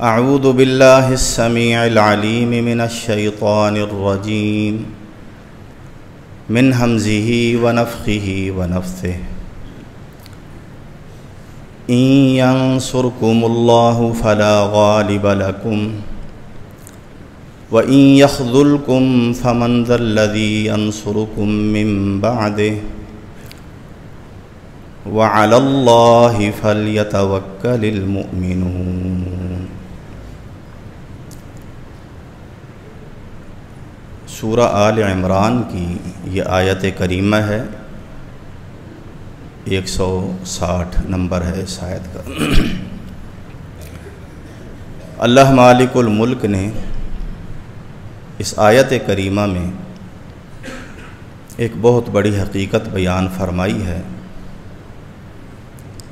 اعوذ باللہ السمیع العلیم من الشیطان الرجیم من ہمزہ ونفخہ ونفثہ ان ینصرکم اللہ فلا غالب لکم وَإِن يَخْذُلْكُمْ فَمَنْ ذَا الَّذِي يَنْصُرُكُمْ مِنْ بَعْدِهِ وَعَلَى اللَّهِ فَلْيَتَوَكَّلِ الْمُؤْمِنُونَ۔ سورہ آل عمران کی یہ آیت کریمہ ہے، 160 نمبر ہے اس آیت کا۔ اللہ مالک الملک نے اس آیت کریمہ میں ایک بہت بڑی حقیقت بیان فرمائی ہے،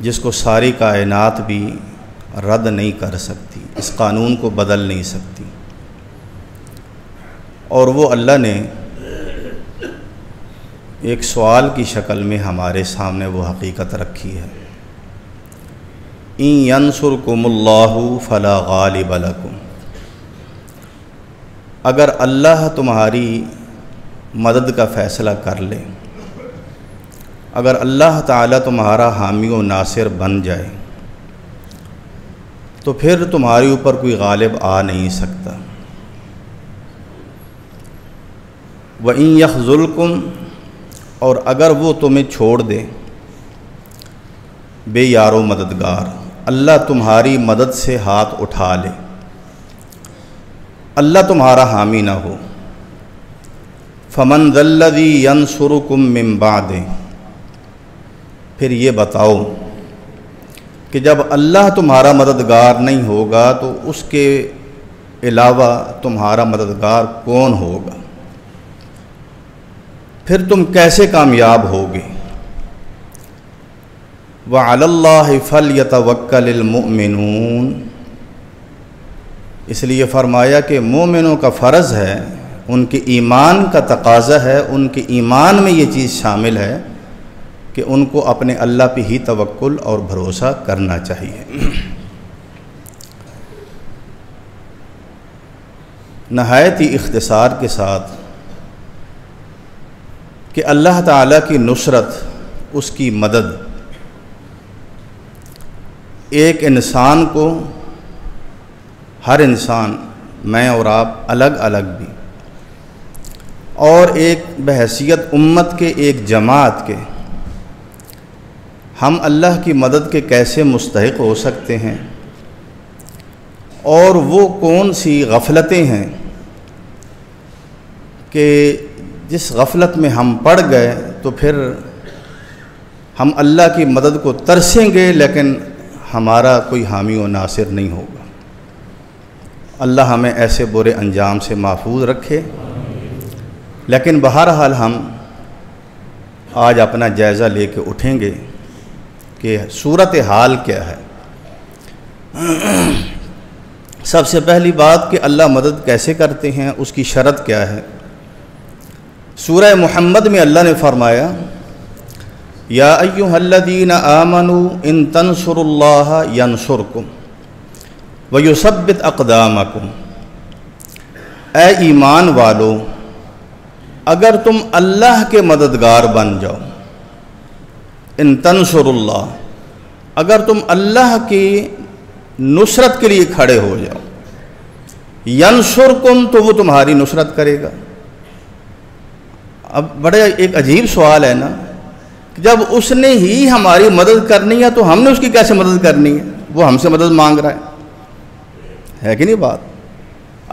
جس کو ساری کائنات بھی رد نہیں کر سکتی، اس قانون کو بدل نہیں سکتی، اور وہ اللہ نے ایک سوال کی شکل میں ہمارے سامنے وہ حقیقت رکھی ہے۔ ان ینصرکم اللہ فلا غالب لکم، اگر اللہ تمہاری مدد کا فیصلہ کر لے، اگر اللہ تعالیٰ تمہارا حامی و ناصر بن جائے تو پھر تمہارے اوپر کوئی غالب آ نہیں سکتا۔ وَإِن يَخْذُلْكُمْ، اور اگر وہ تمہیں چھوڑ دے بے یار و مددگار، اللہ تمہاری مدد سے ہاتھ اٹھا لے، اللہ تمہارا حامی نہ ہو، فَمَنْ ذَا الَّذِي يَنْصُرُكُمْ مِنْ بَعْدِهِ، پھر یہ بتاؤ کہ جب اللہ تمہارا مددگار نہیں ہوگا تو اس کے علاوہ تمہارا مددگار کون ہوگا؟ پھر تم کیسے کامیاب ہوگے؟ وَعَلَى اللَّهِ فَلْيَتَوَكَّلِ الْمُؤْمِنُونَ، اس لیے فرمایا کہ مومنوں کا فرض ہے، ان کے ایمان کا تقاضا ہے، ان کے ایمان میں یہ چیز شامل ہے کہ ان کو اپنے اللہ پہ ہی توکل اور بھروسہ کرنا چاہیے۔ نہایت ہی اختصار کے ساتھ کہ اللہ تعالیٰ کی نصرت، اس کی مدد ایک انسان کو، ہر انسان، میں اور آپ الگ الگ بھی، اور ایک بحیثیت امت کے، ایک جماعت کے، ہم اللہ کی مدد کے کیسے مستحق ہو سکتے ہیں، اور وہ کون سی غفلتیں ہیں کہ جس غفلت میں ہم پڑ گئے تو پھر ہم اللہ کی مدد کو ترسیں گے لیکن ہمارا کوئی حامی و ناصر نہیں ہوگا۔ اللہ ہمیں ایسے برے انجام سے محفوظ رکھے۔ لیکن بہرحال ہم آج اپنا جائزہ لے کے اٹھیں گے کہ صورتحال کیا ہے۔ سب سے پہلی بات کہ اللہ مدد کیسے کرتے ہیں، اس کی شرط کیا ہے۔ سورہ محمد میں اللہ نے فرمایا، یا ایھا الذین آمنوا ان تنصروا اللہ ینصرکم وَيُثَبِّتْ أَقْدَامَكُمْ، اے ایمان والو، اگر تم اللہ کے مددگار بن جاؤ، ان تنصروا اللہ، اگر تم اللہ کی نصرت کے لیے کھڑے ہو جاؤ، ینصرکم، تو وہ تمہاری نصرت کرے گا۔ اب بڑے ایک عجیب سوال ہے نا، کہ جب اس نے ہی ہماری مدد کرنی ہے تو ہم نے اس کی کیسے مدد کرنی ہے؟ وہ ہم سے مدد مانگ رہا ہے کہ نہیں بات؟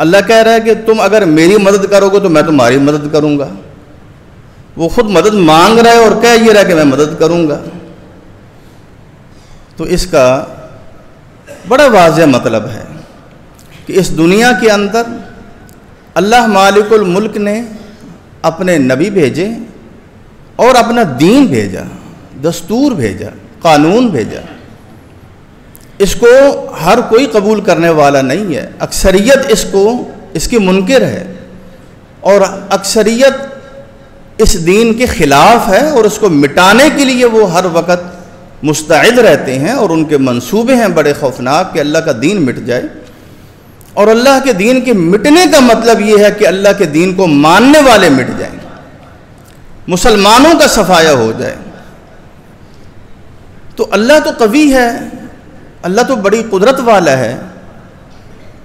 اللہ کہہ رہا ہے کہ تم اگر میری مدد کرو گے تو میں تمہاری مدد کروں گا۔ وہ خود مدد مانگ رہا ہے اور کہہ یہ رہا ہے کہ میں مدد کروں گا۔ تو اس کا بڑا واضح مطلب ہے کہ اس دنیا کے اندر اللہ مالک الملک نے اپنے نبی بھیجے اور اپنا دین بھیجا، دستور بھیجا، قانون بھیجا۔ اس کو ہر کوئی قبول کرنے والا نہیں ہے، اکثریت اس کی منکر ہے، اور اکثریت اس دین کے خلاف ہے، اور اس کو مٹانے کے لیے وہ ہر وقت مستعد رہتے ہیں، اور ان کے منصوبے ہیں بڑے خوفناک کہ اللہ کا دین مٹ جائے۔ اور اللہ کے دین کے مٹنے کا مطلب یہ ہے کہ اللہ کے دین کو ماننے والے مٹ جائیں، مسلمانوں کا صفایا ہو جائے۔ تو اللہ تو قوی ہے، اللہ تو بڑی قدرت والا ہے۔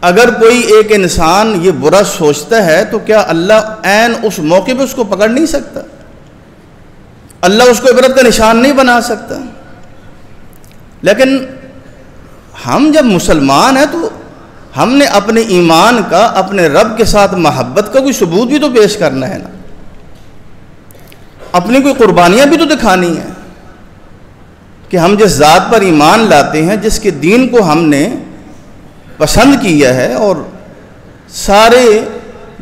اگر کوئی ایک انسان یہ برا سوچتا ہے تو کیا اللہ عین اس موقع پہ اس کو پکڑ نہیں سکتا؟ اللہ اس کو عبرت کا نشان نہیں بنا سکتا؟ لیکن ہم جب مسلمان ہیں تو ہم نے اپنے ایمان کا، اپنے رب کے ساتھ محبت کا کوئی ثبوت بھی تو پیش کرنا ہے نا، اپنی کوئی قربانیاں بھی تو دکھانی ہیں کہ ہم جس ذات پر ایمان لاتے ہیں، جس کے دین کو ہم نے پسند کیا ہے اور سارے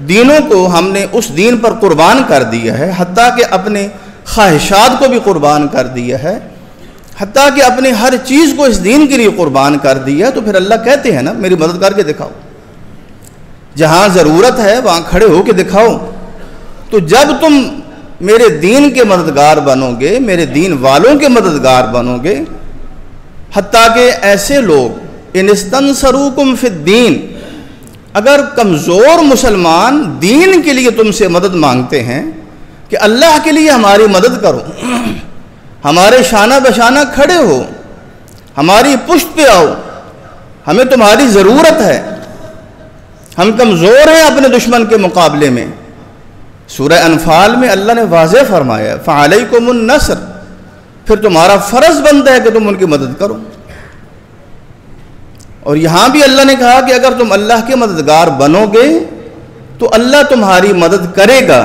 دینوں کو ہم نے اس دین پر قربان کر دیا ہے، حتیٰ کہ اپنے خواہشات کو بھی قربان کر دیا ہے، حتیٰ کہ اپنے ہر چیز کو اس دین کے لیے قربان کر دیا، تو پھر اللہ کہتے ہیں نا میری مدد کر کے دکھاؤ، جہاں ضرورت ہے وہاں کھڑے ہو کے دکھاؤ۔ تو جب تم میرے دین کے مددگار بنو گے، میرے دین والوں کے مددگار بنو گے، حتیٰ کہ ایسے لوگ ان استنصروکم فی الدین، اگر کمزور مسلمان دین کے لیے تم سے مدد مانگتے ہیں کہ اللہ کے لیے ہماری مدد کرو، ہمارے شانہ بشانہ کھڑے ہو، ہماری پشت پہ آؤ، ہمیں تمہاری ضرورت ہے، ہم کمزور ہیں اپنے دشمن کے مقابلے میں۔ سورہ انفال میں اللہ نے واضح فرمایا فعلیکم النصر، پھر تمہارا فرض بنتا ہے کہ تم ان کی مدد کرو۔ اور یہاں بھی اللہ نے کہا کہ اگر تم اللہ کے مددگار بنو گے تو اللہ تمہاری مدد کرے گا،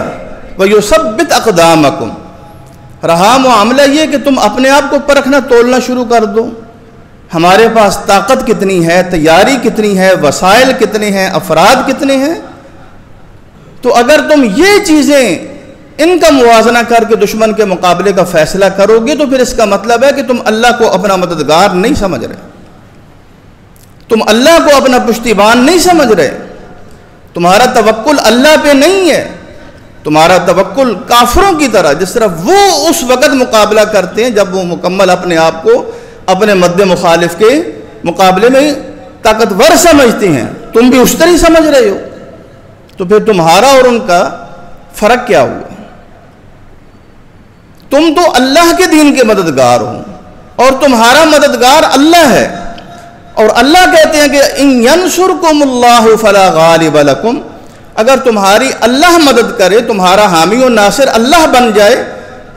وَيُثَبِّتْ أَقْدَامَكُمْ۔ رہا معاملہ یہ کہ تم اپنے آپ کو پرکھنا تولنا شروع کر دو، ہمارے پاس طاقت کتنی ہے، تیاری کتنی ہے، وسائل کتنے ہیں، افراد کتنے ہیں۔ تو اگر تم یہ چیزیں ان کا موازنہ کر کے دشمن کے مقابلے کا فیصلہ کرو گے تو پھر اس کا مطلب ہے کہ تم اللہ کو اپنا مددگار نہیں سمجھ رہے، تم اللہ کو اپنا پشتیبان نہیں سمجھ رہے، تمہارا توکل اللہ پہ نہیں ہے، تمہارا توکل کافروں کی طرح، جس طرح وہ اس وقت مقابلہ کرتے ہیں جب وہ مکمل اپنے آپ کو اپنے مد مخالف کے مقابلے میں طاقتور سمجھتے ہیں، تم بھی اس طرح سمجھ رہے ہو۔ تو پھر تمہارا اور ان کا فرق کیا ہوا؟ تم تو اللہ کے دین کے مددگار ہو اور تمہارا مددگار اللہ ہے، اور اللہ کہتے ہیں کہ ان ینصرکم اللہ فلا غالب لکم، اگر تمہاری اللہ مدد کرے، تمہارا حامی و ناصر اللہ بن جائے،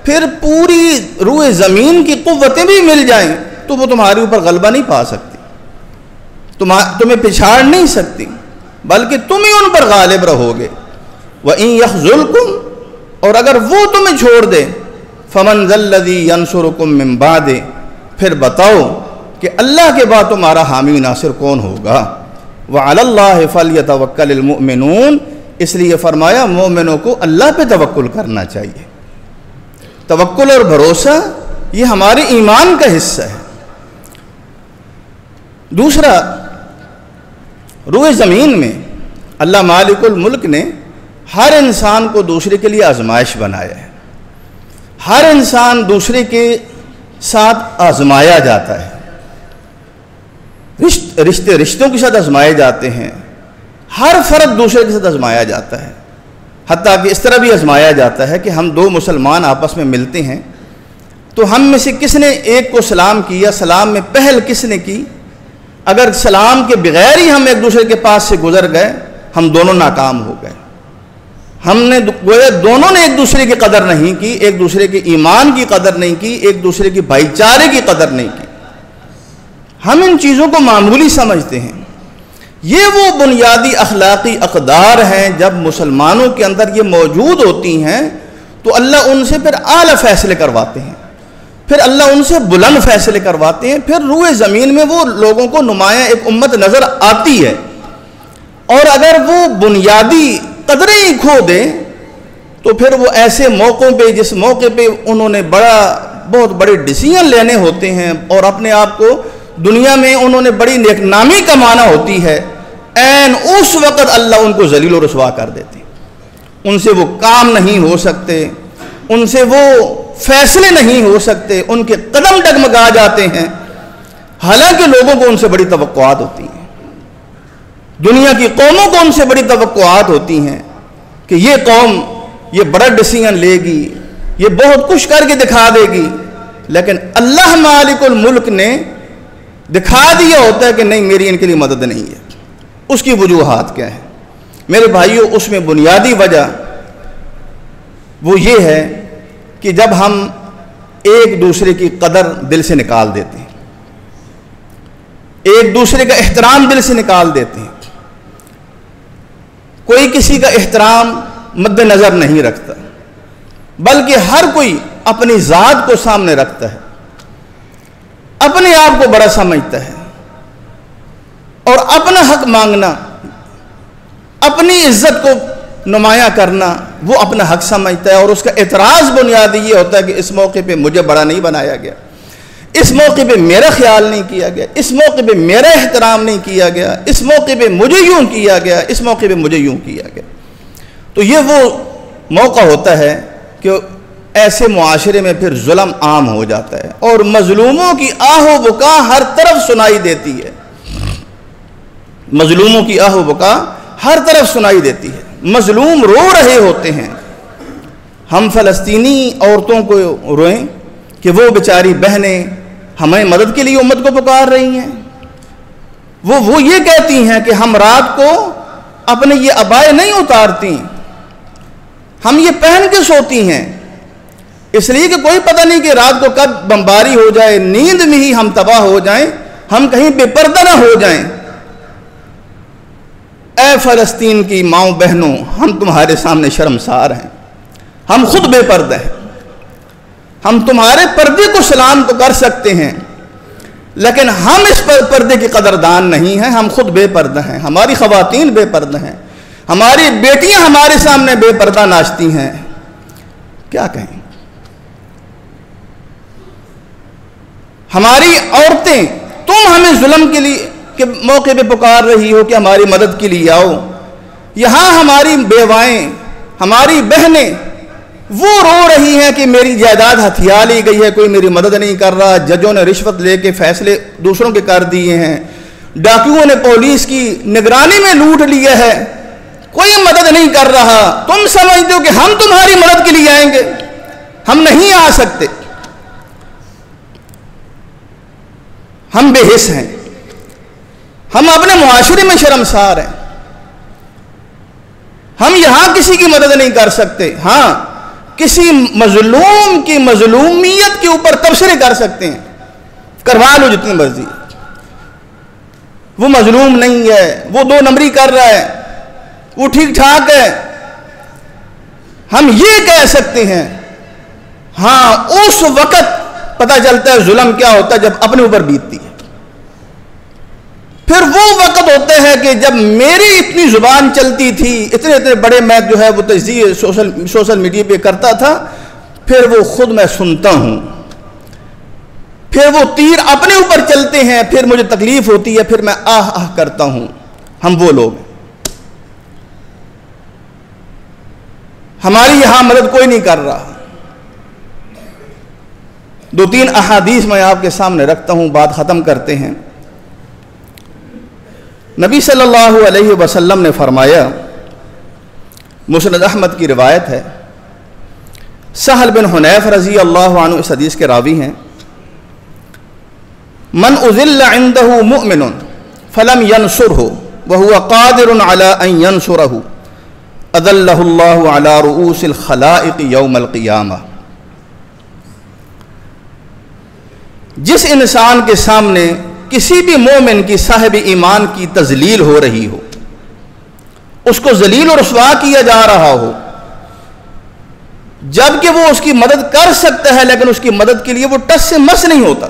پھر پوری روئے زمین کی قوتیں بھی مل جائیں تو وہ تمہارے اوپر غلبہ نہیں پا سکتی، تمہیں پچھاڑ نہیں سکتی، بلکہ تم ہی ان پر غالب رہو گے۔ وَإِن يَخْذُلْكُمْ، اور اگر وہ تمہیں چھوڑ دے، فَمَنْ ذَا الَّذِي يَنْصُرُكُمْ مِنْ بَعْدِهِ، پھر بتاؤ کہ اللہ کے بعد تمہارا حامی ناصر کون ہوگا۔ وَعَلَى اللَّهِ فَلْيَتَوَكَّلِ الْمُؤْمِنُونَ، اس لیے فرمایا مومنوں کو اللہ پہ توکل کرنا چاہیے۔ توکل اور بھروسہ یہ ہمارے ایمان کا حصہ ہے۔ دوسرا، روئے زمین میں اللہ مالک الملک نے ہر انسان کو دوسرے کے لیے آزمائش بنایا ہے، ہر انسان دوسرے کے ساتھ آزمایا جاتا ہے، رشتوں کے ساتھ آزمائے جاتے ہیں، ہر فرد دوسرے کے ساتھ آزمایا جاتا ہے، حتیٰ کہ اس طرح بھی آزمایا جاتا ہے کہ ہم دو مسلمان آپس میں ملتے ہیں تو ہم میں سے کس نے ایک کو سلام کیا، سلام میں پہل کس نے کی، اگر سلام کے بغیر ہی ہم ایک دوسرے کے پاس سے گزر گئے ہم دونوں ناکام ہو گئے۔ ہم نے دونوں نے ایک دوسرے کی قدر نہیں کی، ایک دوسرے کے ایمان کی قدر نہیں کی، ایک دوسرے کی بھائی چارے کی قدر نہیں کی، ہم ان چیزوں کو معمولی سمجھتے ہیں۔ یہ وہ بنیادی اخلاقی اقدار ہیں جب مسلمانوں کے اندر یہ موجود ہوتی ہیں تو اللہ ان سے پھر اعلیٰ فیصلے کرواتے ہیں، پھر اللہ ان سے بلند فیصلے کرواتے ہیں، پھر روئے زمین میں وہ لوگوں کو نمایاں ایک امت نظر آتی ہے۔ اور اگر وہ بنیادی قدریں ہی کھو دیں تو پھر وہ ایسے موقعوں پہ، جس موقع پہ انہوں نے بہت بڑے ڈیسیژن لینے ہوتے ہیں اور اپنے آپ کو دنیا میں انہوں نے بڑی نیک نامی کمانا ہوتی ہے، عین اس وقت اللہ ان کو ذلیل و رسوا کر دیتے، ان سے وہ کام نہیں ہو سکتے، ان سے وہ فیصلے نہیں ہو سکتے، ان کے قدم ڈگمگا جاتے ہیں، حالانکہ لوگوں کو ان سے بڑی توقعات ہوتی ہیں۔ دنیا کی قوموں کو ان سے بڑی توقعات ہوتی ہیں کہ یہ قوم یہ بڑا ڈیسیژن لے گی، یہ بہت کچھ کر کے دکھا دے گی، لیکن اللہ مالک الملک نے دکھا دیا ہوتا ہے کہ نہیں، میری ان کے لیے مدد نہیں ہے۔ اس کی وجوہات کیا ہیں میرے بھائیوں؟ اس میں بنیادی وجہ وہ یہ ہے کہ جب ہم ایک دوسرے کی قدر دل سے نکال دیتے ہیں، ایک دوسرے کا احترام دل سے نکال دیتے ہیں، کوئی کسی کا احترام مد نظر نہیں رکھتا، بلکہ ہر کوئی اپنی ذات کو سامنے رکھتا ہے، اپنے آپ کو بڑا سمجھتا ہے، اور اپنا حق مانگنا، اپنی عزت کو نمایاں کرنا وہ اپنا حق سمجھتا ہے، اور اس کا اعتراض بنیادی یہ ہوتا ہے کہ اس موقع پہ مجھے بڑا نہیں بنایا گیا، اس موقع پہ میرا خیال نہیں کیا گیا، اس موقع پہ میرا احترام نہیں کیا گیا، اس موقع پہ مجھے یوں کیا گیا، اس موقع پہ مجھے یوں کیا گیا۔ تو یہ وہ موقع ہوتا ہے کہ ایسے معاشرے میں پھر ظلم عام ہو جاتا ہے، اور مظلوموں کی آہ و بکا ہر طرف سنائی دیتی ہے، مظلوموں کی آہ و بکا ہر طرف سنائی دیتی ہے، مظلوم رو رہے ہوتے ہیں۔ ہم فلسطینی عورتوں کو روئیں کہ وہ بیچاری بہنیں ہمیں مدد کے لیے امت کو پکار رہی ہیں، وہ یہ کہتی ہیں کہ ہم رات کو اپنے یہ عبائے نہیں اتارتی، ہم یہ پہن کے سوتی ہیں، اس لیے کہ کوئی پتہ نہیں کہ رات کو کب بمباری ہو جائے، نیند میں ہی ہم تباہ ہو جائیں، ہم کہیں بے پردہ نہ ہو جائیں۔ اے فلسطین کی ماؤں بہنوں، ہم تمہارے سامنے شرمسار ہیں، ہم خود بے پردہ ہیں، ہم تمہارے پردے کو سلام تو کر سکتے ہیں، لیکن ہم اس پردے کی قدردان نہیں ہیں، ہم خود بے پردہ ہیں، ہماری خواتین بے پردہ ہیں، ہماری بیٹیاں ہمارے سامنے بے پردہ ناچتی ہیں، کیا کہیں؟ ہماری عورتیں، تم ہمیں ظلم کے لیے کہ موقع پہ پکار رہی ہو کہ ہماری مدد کے لیے آؤ، یہاں ہماری بیوائیں، ہماری بہنیں وہ رو رہی ہیں کہ میری جائیداد ہتھیا لی گئی ہے، کوئی میری مدد نہیں کر رہا، ججوں نے رشوت لے کے فیصلے دوسروں کے کر دیے ہیں، ڈاکوؤں نے پولیس کی نگرانی میں لوٹ لیا ہے، کوئی مدد نہیں کر رہا، تم سمجھتے ہو کہ ہم تمہاری مدد کے لیے آئیں گے؟ ہم نہیں آ سکتے، ہم بے حس ہیں، ہم اپنے معاشرے میں شرمسار ہیں، ہم یہاں کسی کی مدد نہیں کر سکتے، ہاں کسی مظلوم کی مظلومیت کے اوپر تبصرے کر سکتے ہیں، کروا لو جتنی مرضی، وہ مظلوم نہیں ہے، وہ دو نمبری کر رہا ہے، وہ ٹھیک ٹھاک ہے، ہم یہ کہہ سکتے ہیں۔ ہاں اس وقت پتہ چلتا ہے ظلم کیا ہوتا ہے جب اپنے اوپر بیتتی ہے، پھر وہ وقت ہوتا ہے کہ جب میری اتنی زبان چلتی تھی، اتنے بڑے میں جو ہے وہ تجزیے سوشل میڈیا پہ کرتا تھا، پھر وہ خود میں سنتا ہوں، پھر وہ تیر اپنے اوپر چلتے ہیں، پھر مجھے تکلیف ہوتی ہے، پھر میں آہ آہ کرتا ہوں۔ ہم وہ لوگ ہیں، ہماری یہاں مدد کوئی نہیں کر رہا۔ دو تین احادیث میں آپ کے سامنے رکھتا ہوں، بات ختم کرتے ہیں۔ نبی صلی اللہ علیہ وسلم نے فرمایا، مسند احمد کی روایت ہے، سہل بن حنیف رضی اللہ عنہ اس حدیث کے راوی ہیں، من اذل عنده مؤمن فلم ينصره وهو قادر على ان ينصره اذلہ اللہ علی رؤوس الخلائق یوم القیامہ۔ جس انسان کے سامنے کسی بھی مومن کی صاحب ایمان کی تذلیل ہو رہی ہو، اس کو ذلیل و رسوا کیا جا رہا ہو، جبکہ وہ اس کی مدد کر سکتا ہے لیکن اس کی مدد کے لیے وہ ٹس سے مس نہیں ہوتا،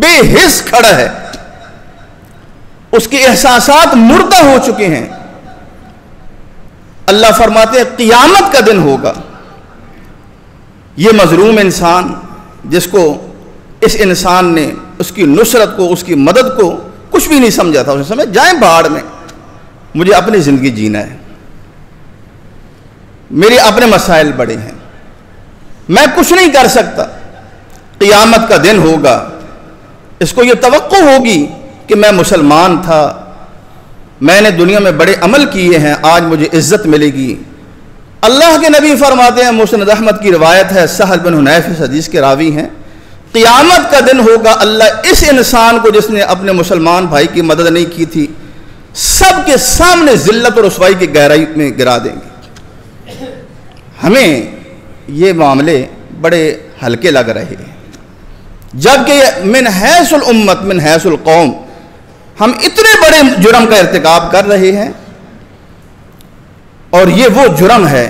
بے حس کھڑا ہے، اس کے احساسات مردہ ہو چکے ہیں، اللہ فرماتے ہیں قیامت کا دن ہوگا، یہ مظلوم انسان جس کو اس انسان نے اس کی نصرت کو، اس کی مدد کو کچھ بھی نہیں سمجھا تھا، اس نے سمجھا جائیں بھاڑ میں، مجھے اپنی زندگی جینا ہے، میرے اپنے مسائل بڑے ہیں، میں کچھ نہیں کر سکتا، قیامت کا دن ہوگا، اس کو یہ توقع ہوگی کہ میں مسلمان تھا، میں نے دنیا میں بڑے عمل کیے ہیں، آج مجھے عزت ملے گی۔ اللہ کے نبی فرماتے ہیں، مسند احمد کی روایت ہے، سہل بن حنیف اس حدیث کے راوی ہیں، قیامت کا دن ہوگا، اللہ اس انسان کو جس نے اپنے مسلمان بھائی کی مدد نہیں کی تھی سب کے سامنے ذلت اور رسوائی کی گہرائی میں گرا دیں گے۔ ہمیں یہ معاملے بڑے ہلکے لگ رہے ہیں، جبکہ من حیث الامت من حیث القوم ہم اتنے بڑے جرم کا ارتکاب کر رہے ہیں، اور یہ وہ جرم ہے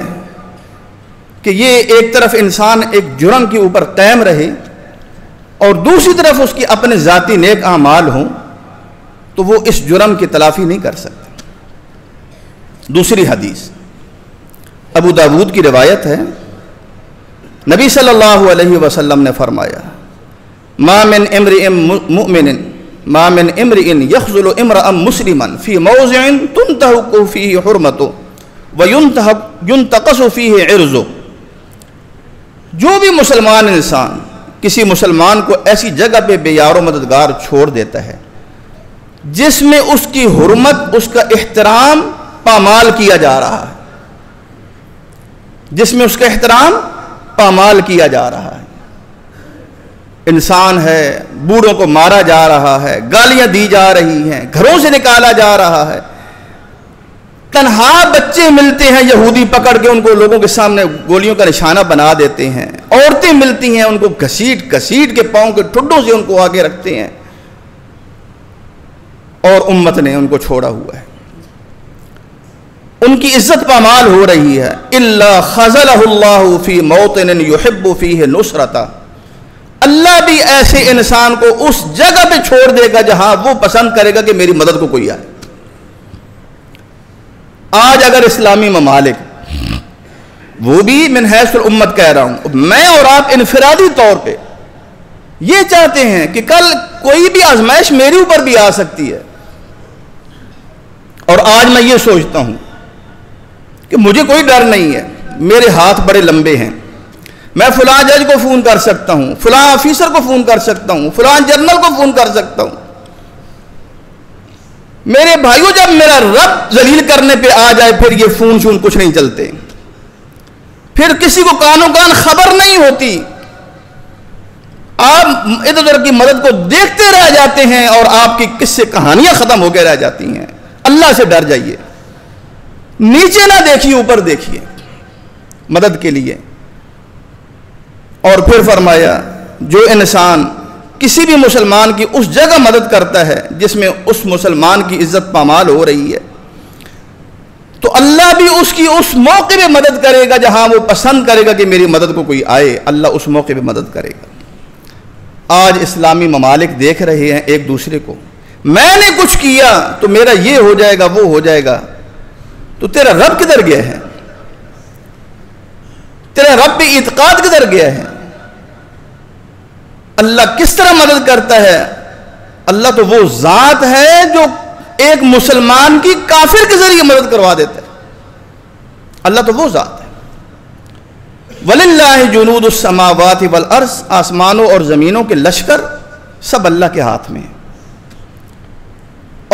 کہ یہ ایک طرف انسان ایک جرم کے اوپر قائم رہے اور دوسری طرف اس کی اپنے ذاتی نیک اعمال ہوں تو وہ اس جرم کی تلافی نہیں کر سکتے۔ دوسری حدیث ابو داود کی روایت ہے، نبی صلی اللہ علیہ وسلم نے فرمایا، ما من امرئ مؤمن ما من امرئ يخذل امرأ مسلما في موضع تنتهك فيه حرمته وينتقص فيه عرضه۔ جو بھی مسلمان انسان کسی مسلمان کو ایسی جگہ پہ بے یار و مددگار چھوڑ دیتا ہے جس میں اس کی حرمت، اس کا احترام پامال کیا جا رہا ہے، جس میں اس کا احترام پامال کیا جا رہا ہے، انسان ہے، بوڑھوں کو مارا جا رہا ہے، گالیاں دی جا رہی ہیں، گھروں سے نکالا جا رہا ہے، تنہا بچے ملتے ہیں یہودی پکڑ کے ان کو لوگوں کے سامنے گولیوں کا نشانہ بنا دیتے ہیں، عورتیں ملتی ہیں ان کو گھسیٹ گھسیٹ کے پاؤں کے ٹھڈوں سے ان کو آگے رکھتے ہیں، اور امت نے ان کو چھوڑا ہوا ہے، ان کی عزت پامال ہو رہی ہے۔ الا خذلہ اللہ فی موطن یحب فیہ نصرتا، اللہ بھی ایسے انسان کو اس جگہ پہ چھوڑ دے گا جہاں وہ پسند کرے گا کہ میری مدد کو کوئی آئے۔ آج اگر اسلامی ممالک، وہ بھی من حیث الامت کہہ رہا ہوں، میں اور آپ انفرادی طور پہ یہ چاہتے ہیں کہ کل کوئی بھی آزمائش میرے اوپر بھی آ سکتی ہے، اور آج میں یہ سوچتا ہوں کہ مجھے کوئی ڈر نہیں ہے، میرے ہاتھ بڑے لمبے ہیں، میں فلاں جج کو فون کر سکتا ہوں، فلاں آفیسر کو فون کر سکتا ہوں، فلاں جنرل کو فون کر سکتا ہوں۔ میرے بھائیوں، جب میرا رب ذلیل کرنے پہ آ جائے پھر یہ فون شون کچھ نہیں چلتے، پھر کسی کو کانوں کان خبر نہیں ہوتی، آپ ادھر ادھر کی مدد کو دیکھتے رہ جاتے ہیں اور آپ کی قصے کہانیاں ختم ہو کے رہ جاتی ہیں۔ اللہ سے ڈر جائیے، نیچے نہ دیکھیے، اوپر دیکھیے مدد کے لیے۔ اور پھر فرمایا، جو انسان کسی بھی مسلمان کی اس جگہ مدد کرتا ہے جس میں اس مسلمان کی عزت پامال ہو رہی ہے تو اللہ بھی اس کی اس موقع پہ مدد کرے گا جہاں وہ پسند کرے گا کہ میری مدد کو کوئی آئے، اللہ اس موقع پہ مدد کرے گا۔ آج اسلامی ممالک دیکھ رہے ہیں ایک دوسرے کو، میں نے کچھ کیا تو میرا یہ ہو جائے گا، وہ ہو جائے گا، تو تیرا رب کدھر گیا ہے؟ تیرا رب پہ اعتقاد کدھر گیا ہے؟ اللہ کس طرح مدد کرتا ہے؟ اللہ تو وہ ذات ہے جو ایک مسلمان کی کافر کے ذریعے مدد کروا دیتا ہے، اللہ تو وہ ذات ہے۔ وَلِلَّهِ جُنُودُ السَّمَاوَاتِ وَالْأَرْضِ، آسمانوں اور زمینوں کے لشکر سب اللہ کے ہاتھ میں ہیں،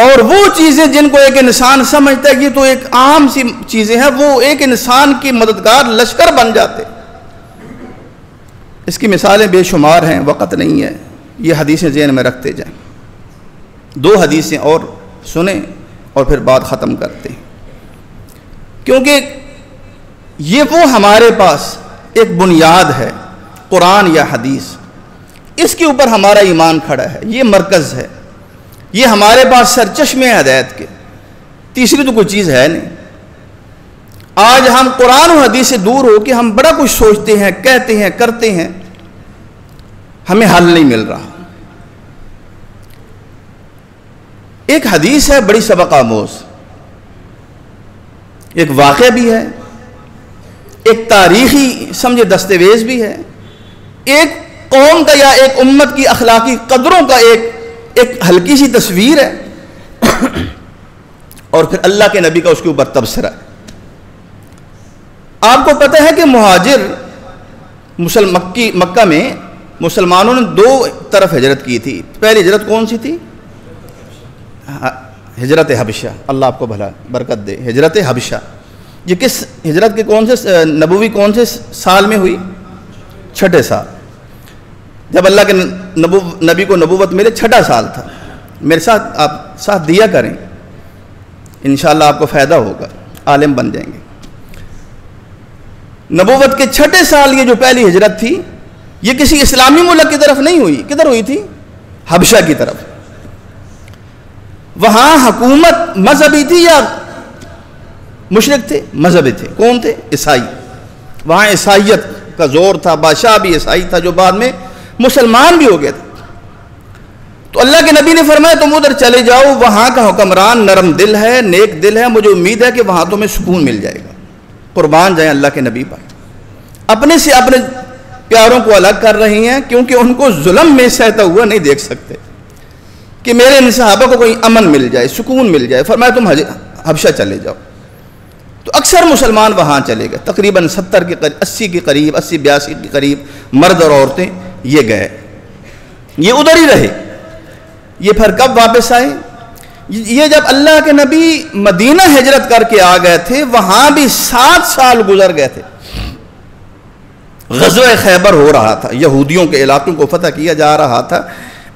اور وہ چیزیں جن کو ایک انسان سمجھتا ہے یہ تو ایک عام سی چیزیں ہیں، وہ ایک انسان کی مددگار لشکر بن جاتے۔ اس کی مثالیں بے شمار ہیں، وقت نہیں ہے، یہ حدیثیں ذہن میں رکھتے جائیں۔ دو حدیثیں اور سنیں اور پھر بات ختم کرتے ہیں، کیونکہ یہ وہ ہمارے پاس ایک بنیاد ہے، قرآن یا حدیث، اس کے اوپر ہمارا ایمان کھڑا ہے، یہ مرکز ہے، یہ ہمارے پاس سرچشمے ہدایت کے، تیسری تو کوئی چیز ہے نہیں۔ آج ہم قرآن و حدیث سے دور ہو کے ہم بڑا کچھ سوچتے ہیں، کہتے ہیں، کرتے ہیں، ہمیں حل نہیں مل رہا۔ ایک حدیث ہے بڑی سبق آموز، ایک واقعہ بھی ہے، ایک تاریخی سمجھے دستاویز بھی ہے، ایک قوم کا یا ایک امت کی اخلاقی قدروں کا ایک ہلکی سی تصویر ہے، اور پھر اللہ کے نبی کا اس کے اوپر تبصرہ ہے۔ آپ کو پتہ ہے کہ مہاجر مکہ میں مسلمانوں نے دو طرف ہجرت کی تھی۔ پہلی ہجرت کون سی تھی؟ ہجرت حبشہ، اللہ آپ کو بھلا برکت دے، ہجرت حبشہ، یہ کس ہجرت کے نبوی کون سے سال میں ہوئی؟ 6 سال، جب اللہ کے نبی کو نبوت ملے 6 سال تھا۔ میرے ساتھ آپ ساتھ دیا کریں، انشاءاللہ آپ کو فائدہ ہوگا، عالم بن جائیں گے۔ نبوت کے 6 سال یہ جو پہلی ہجرت تھی، یہ کسی اسلامی ملک کی طرف نہیں ہوئی، کدھر ہوئی تھی؟ حبشہ کی طرف۔ وہاں حکومت مذہبی تھی یا مشرک تھے؟ مذہبی تھے۔ کون تھے؟ عیسائی۔ وہاں عیسائیت کا زور تھا، بادشاہ بھی عیسائی تھا جو بعد میں مسلمان بھی ہو گئے تھے۔ تو اللہ کے نبی نے فرمایا تم ادھر چلے جاؤ، وہاں کا حکمران نرم دل ہے، نیک دل ہے، مجھے امید ہے کہ وہاں تمہیں سکون مل جائے گا۔ قربان جائیں اللہ کے نبی پر، اپنے سے اپنے پیاروں کو الگ کر رہی ہیں، کیونکہ ان کو ظلم میں سہتا ہوا نہیں دیکھ سکتے کہ میرے ان صحابہ کو کوئی امن مل جائے، سکون مل جائے۔ فرمایا تم حبشہ چلے جاؤ۔ تو اکثر مسلمان وہاں چلے گئے، تقریباً 80 کے قریب 82 کے قریب مرد اور عورتیں یہ گئے، یہ ادھر ہی رہے۔ یہ پھر کب واپس آئے؟ یہ جب اللہ کے نبی مدینہ ہجرت کر کے آ گئے تھے، وہاں بھی 7 سال گزر گئے تھے۔ غزوہ خیبر ہو رہا تھا، یہودیوں کے علاقوں کو فتح کیا جا رہا تھا۔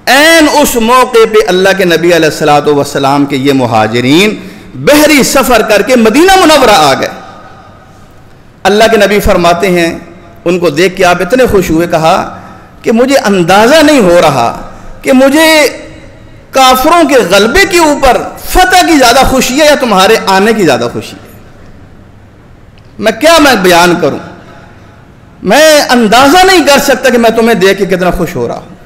عین اس موقع پہ اللہ کے نبی علیہ الصلوۃ والسلام کے یہ مہاجرین بحری سفر کر کے مدینہ منورہ آ گئے۔ اللہ کے نبی فرماتے ہیں ان کو دیکھ کے آپ اتنے خوش ہوئے، کہا کہ مجھے اندازہ نہیں ہو رہا کہ مجھے کافروں کے غلبے کے اوپر فتح کی زیادہ خوشی ہے یا تمہارے آنے کی زیادہ خوشی ہے۔ میں بیان کروں، میں اندازہ نہیں کر سکتا کہ میں تمہیں دیکھ کے کتنا خوش ہو رہا ہوں۔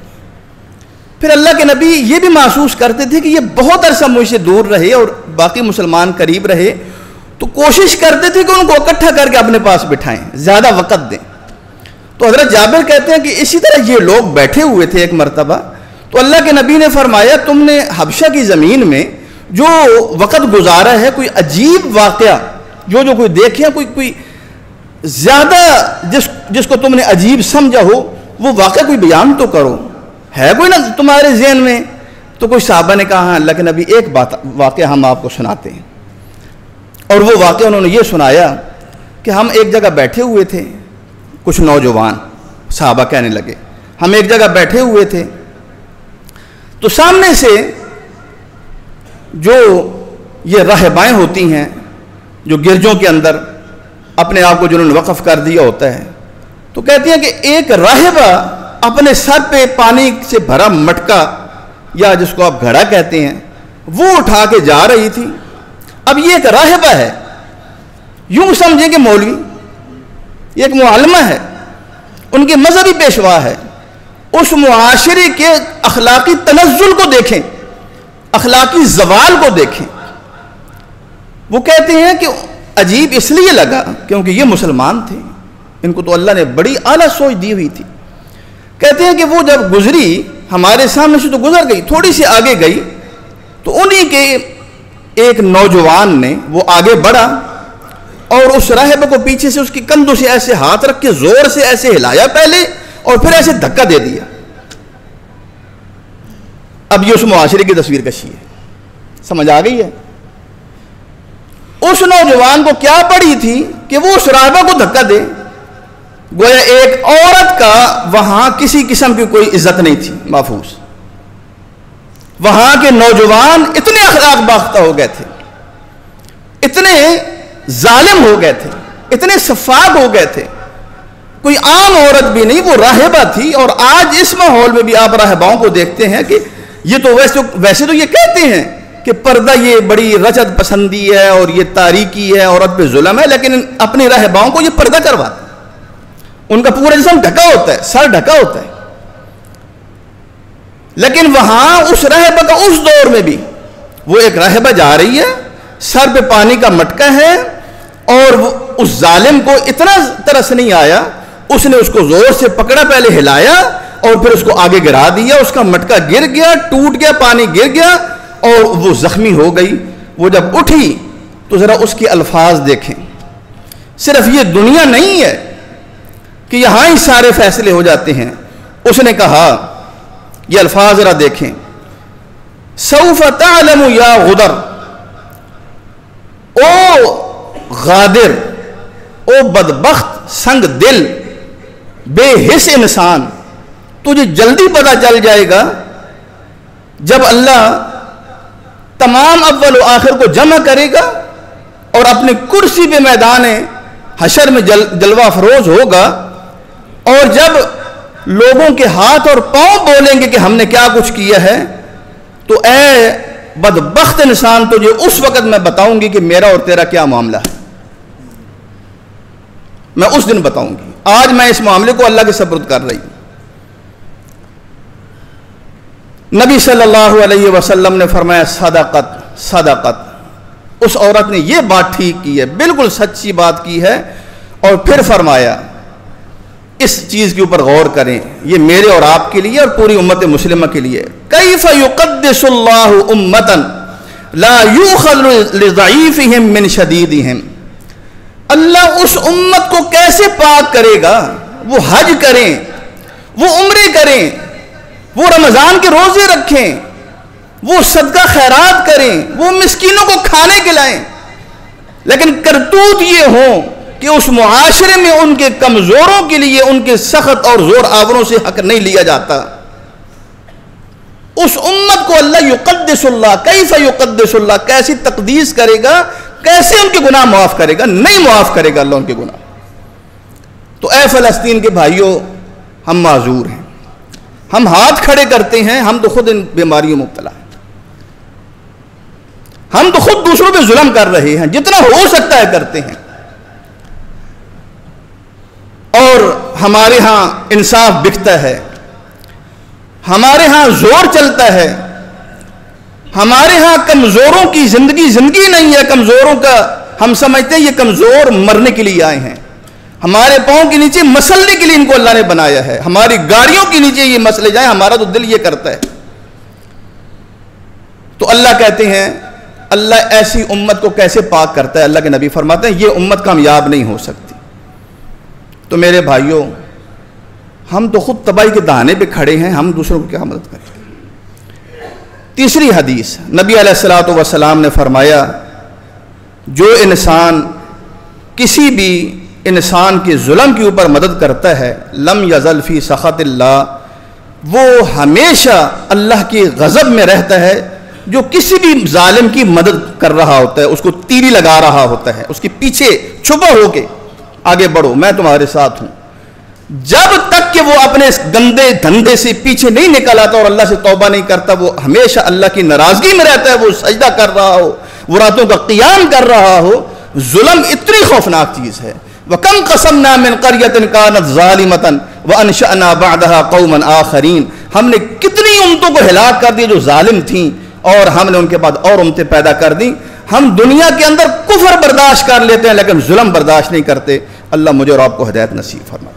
پھر اللہ کے نبی یہ بھی محسوس کرتے تھے کہ یہ بہت عرصہ مجھ سے دور رہے اور باقی مسلمان قریب رہے، تو کوشش کرتے تھے کہ ان کو اکٹھا کر کے اپنے پاس بٹھائیں، زیادہ وقت دیں۔ تو حضرت جابر کہتے ہیں کہ اسی طرح یہ لوگ بیٹھے ہوئے تھے ایک مرتبہ، تو اللہ کے نبی نے فرمایا تم نے حبشہ کی زمین میں جو وقت گزارا ہے، کوئی عجیب واقعہ جو کوئی دیکھے، کوئی زیادہ جس کو تم نے عجیب سمجھا ہو، وہ واقعہ کوئی بیان تو کرو، ہے کوئی نہ تمہارے ذہن میں؟ تو کوئی صحابہ نے کہا ہاں اللہ کے نبی ایک واقعہ ہم آپ کو سناتے ہیں۔ اور وہ واقعہ انہوں نے یہ سنایا کہ ہم ایک جگہ بیٹھے ہوئے تھے، کچھ نوجوان صحابہ کہنے لگے ہم ایک جگہ بیٹھے ہوئے تھے، تو سامنے سے جو یہ راہبائیں ہوتی ہیں جو گرجوں کے اندر اپنے آپ کو جنہوں نے وقف کر دیا ہوتا ہے، تو کہتی ہیں کہ ایک راہبہ اپنے سر پہ پانی سے بھرا مٹکا یا جس کو آپ گھڑا کہتے ہیں وہ اٹھا کے جا رہی تھی۔ اب یہ ایک راہبہ ہے، یوں سمجھیں کہ مولوی، یہ ایک معلمہ ہے، ان کے مذہبی پیشوا ہے۔ اس معاشرے کے اخلاقی تنزل کو دیکھیں، اخلاقی زوال کو دیکھیں۔ وہ کہتے ہیں کہ عجیب اس لیے لگا کیونکہ یہ مسلمان تھے، ان کو تو اللہ نے بڑی اعلیٰ سوچ دی ہوئی تھی۔ کہتے ہیں کہ وہ جب گزری ہمارے سامنے سے تو گزر گئی، تھوڑی سی آگے گئی تو انہی کے ایک نوجوان نے وہ آگے بڑھا اور اس راہبہ کو پیچھے سے اس کی کندھوں سے ایسے ہاتھ رکھ کے زور سے ایسے ہلایا پہلے اور پھر ایسے دھکا دے دیا۔ اب یہ اس معاشرے کی تصویر کشی ہے، سمجھ آ گئی ہے؟ اس نوجوان کو کیا پڑی تھی کہ وہ اس راہبہ کو دھکا دے؟ گویا ایک عورت کا وہاں کسی قسم کی کوئی عزت نہیں تھی محفوظ۔ وہاں کے نوجوان اتنے اخلاق باختہ ہو گئے تھے، اتنے ظالم ہو گئے تھے، اتنے سفاک ہو گئے تھے، کوئی عام عورت بھی نہیں، وہ راہبہ تھی۔ اور آج اس ماحول میں بھی آپ راہباؤں کو دیکھتے ہیں کہ یہ تو ویسے تو یہ کہتے ہیں کہ پردہ یہ بڑی رجعت پسندی ہے اور یہ تاریکی ہے، عورت پہ ظلم ہے، لیکن اپنے راہباؤں کو یہ پردہ کرواتے ہیں، ان کا پورا جسم ڈھکا ہوتا ہے، سر ڈھکا ہوتا ہے۔ لیکن وہاں اس راہبہ کا اس دور میں بھی وہ ایک راہبہ جا رہی ہے، سر پہ پانی کا مٹکا ہے، اور اس ظالم کو اتنا ترس نہیں آیا، اس نے اس کو زور سے پکڑا، پہلے ہلایا اور پھر اس کو آگے گرا دیا، اس کا مٹکا گر گیا، ٹوٹ گیا، پانی گر گیا اور وہ زخمی ہو گئی۔ وہ جب اٹھی تو ذرا اس کے الفاظ دیکھیں، صرف یہ دنیا نہیں ہے کہ یہاں ہی سارے فیصلے ہو جاتے ہیں۔ اس نے کہا، یہ الفاظ ذرا دیکھیں، سوف تعلم یا غدر، او غادر، او بدبخت سنگ دل بے حس انسان، تجھے جلدی پتہ چل جائے گا جب اللہ تمام اول و آخر کو جمع کرے گا اور اپنی کرسی پہ میدان حشر میں جلوہ افروز ہوگا، اور جب لوگوں کے ہاتھ اور پاؤں بولیں گے کہ ہم نے کیا کچھ کیا ہے، تو اے بدبخت انسان تجھے اس وقت میں بتاؤں گی کہ میرا اور تیرا کیا معاملہ ہے، میں اس دن بتاؤں گی۔ آج میں اس معاملے کو اللہ کے سپرد کر رہی ہوں۔ نبی صلی اللہ علیہ وسلم نے فرمایا صدقت صدقت، اس عورت نے یہ بات ٹھیک کی ہے، بالکل سچی بات کی ہے، اور پھر فرمایا اس چیز کے اوپر غور کریں، یہ میرے اور آپ کے لیے اور پوری امت مسلمہ کے لیے۔ کیف یقدس اللہ امتا لا یؤخذ لضعیفہم من شدیدہم، اللہ اس امت کو کیسے پاک کرے گا؟ وہ حج کریں، وہ عمرے کریں، وہ رمضان کے روزے رکھیں، وہ صدقہ خیرات کریں، وہ مسکینوں کو کھانے کھلائیں، لیکن کرتوت یہ ہوں کہ اس معاشرے میں ان کے کمزوروں کے لیے ان کے سخت اور زور آوروں سے حق نہیں لیا جاتا۔ اس امت کو اللہ یقدس اللہ، کیف یقدس اللہ، کیسی تقدیس کرے گا، کیسے ان کے گناہ معاف کرے گا؟ نہیں معاف کرے گا اللہ ان کے گناہ۔ تو اے فلسطین کے بھائیوں، ہم معذور ہیں، ہم ہاتھ کھڑے کرتے ہیں، ہم تو خود ان بیماریوں مبتلا ہیں، ہم تو خود دوسروں پہ ظلم کر رہے ہیں، جتنا ہو سکتا ہے کرتے ہیں، اور ہمارے ہاں انصاف بکتا ہے، ہمارے ہاں زور چلتا ہے، ہمارے ہاں کمزوروں کی زندگی نہیں ہے، کمزوروں کا ہم سمجھتے ہیں یہ کمزور مرنے کے لیے آئے ہیں، ہمارے پاؤں کے نیچے مسلنے کے لیے ان کو اللہ نے بنایا ہے، ہماری گاڑیوں کے نیچے یہ مسلے جائیں، ہمارا تو دل یہ کرتا ہے۔ تو اللہ کہتے ہیں اللہ ایسی امت کو کیسے پاک کرتا ہے؟ اللہ کے نبی فرماتے ہیں یہ امت کامیاب نہیں ہو سکتی۔ تو میرے بھائیوں، ہم تو خود تباہی کے دہانے پہ کھڑے ہیں، ہم دوسروں کو کیا مدد کریں؟ تیسری حدیث، نبی علیہ الصلوۃ والسلام نے فرمایا جو انسان کسی بھی انسان کے ظلم کے اوپر مدد کرتا ہے، لم یزل فی سخط اللہ، وہ ہمیشہ اللہ کی غضب میں رہتا ہے۔ جو کسی بھی ظالم کی مدد کر رہا ہوتا ہے، اس کو تیری لگا رہا ہوتا ہے، اس کے پیچھے چھپا ہو کے آگے بڑھو، میں تمہارے ساتھ ہوں، جب تک کہ وہ اپنے اس گندے دھندے سے پیچھے نہیں نکل آتا اور اللہ سے توبہ نہیں کرتا، وہ ہمیشہ اللہ کی ناراضگی میں رہتا ہے، وہ سجدہ کر رہا ہو، وہ راتوں کا قیام کر رہا ہو۔ ظلم اتنی خوفناک چیز ہے۔ وَكَمْ قَسَمْنَا مِنْ قَرْيَةٍ كَانَتْ ظَالِمَةً وَأَنشَأْنَا بَعْدَهَا قَوْمًا آخَرِينَ، ہم نے کتنی امتوں کو ہلاک کر دیا جو ظالم تھیں، اور ہم نے ان کے بعد اور امتیں پیدا کر دیں۔ ہم دنیا کے اندر کفر برداشت کر لیتے ہیں لیکن ظلم برداشت نہیں کرتے۔ اللہ مجھے اور آپ کو ہدایت نصیب فرمائے۔